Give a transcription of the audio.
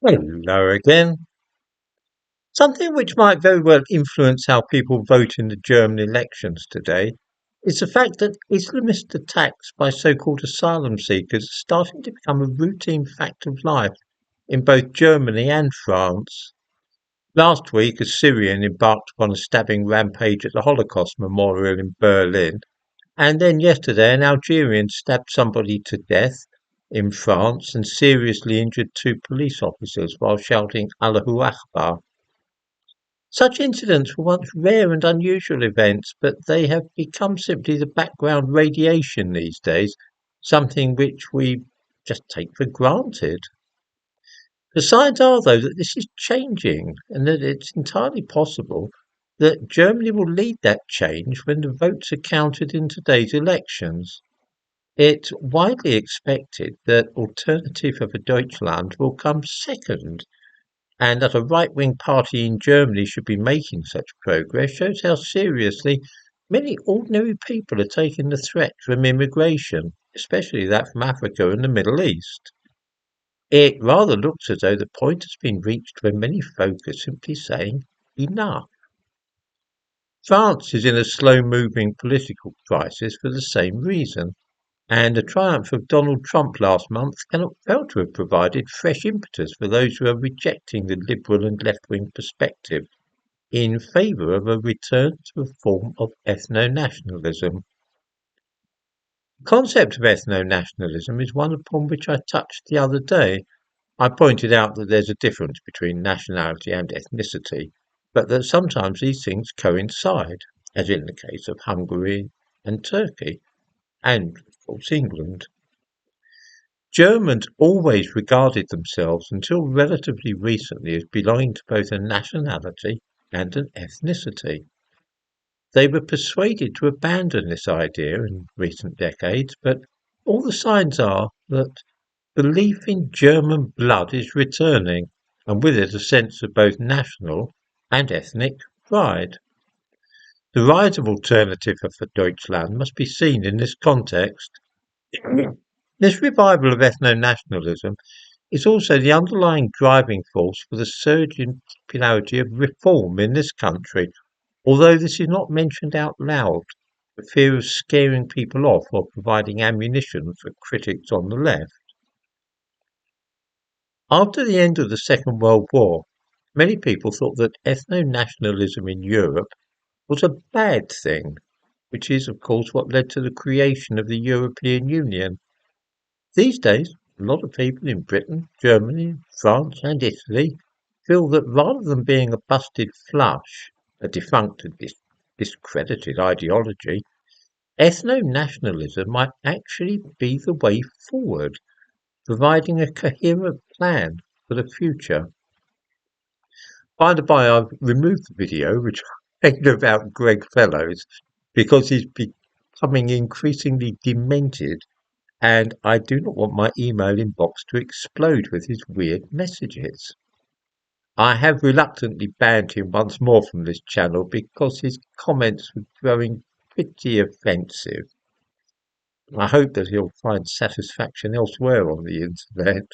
Hello again. Something which might very well influence how people vote in the German elections today is the fact that Islamist attacks by so-called asylum seekers are starting to become a routine fact of life in both Germany and France. Last week, a Syrian embarked upon a stabbing rampage at the Holocaust Memorial in Berlin, and then yesterday an Algerian stabbed somebody to death in France and seriously injured two police officers while shouting Allahu Akbar. Such incidents were once rare and unusual events, but they have become simply the background radiation these days, something which we just take for granted. The signs are, though, that this is changing and that it's entirely possible that Germany will lead that change when the votes are counted in today's elections. It's widely expected that Alternative for Deutschland will come second, and that a right-wing party in Germany should be making such progress shows how seriously many ordinary people are taking the threat from immigration, especially that from Africa and the Middle East. It rather looks as though the point has been reached when many folk are simply saying enough. France is in a slow-moving political crisis for the same reason, and the triumph of Donald Trump last month cannot fail to have provided fresh impetus for those who are rejecting the liberal and left-wing perspective in favour of a return to a form of ethno-nationalism. The concept of ethno-nationalism is one upon which I touched the other day. I pointed out that there's a difference between nationality and ethnicity, but that sometimes these things coincide, as in the case of Hungary and Turkey, and of course England. Germans always regarded themselves until relatively recently as belonging to both a nationality and an ethnicity. They were persuaded to abandon this idea in recent decades, but all the signs are that belief in German blood is returning, and with it a sense of both national and ethnic pride. The rise of Alternative for Deutschland must be seen in this context. This revival of ethno-nationalism is also the underlying driving force for the surge in popularity of reform in this country, although this is not mentioned out loud, for fear of scaring people off or providing ammunition for critics on the left. After the end of the Second World War, many people thought that ethno-nationalism in Europe was a bad thing, which is, of course, what led to the creation of the European Union. These days, a lot of people in Britain, Germany, France, and Italy feel that rather than being a busted flush, a defunct and discredited ideology, ethno-nationalism might actually be the way forward, providing a coherent plan for the future. By the by, I've removed the video which I made about Greg Fellows because he's becoming increasingly demented, and I do not want my email inbox to explode with his weird messages. I have reluctantly banned him once more from this channel because his comments were growing pretty offensive. I hope that he'll find satisfaction elsewhere on the internet.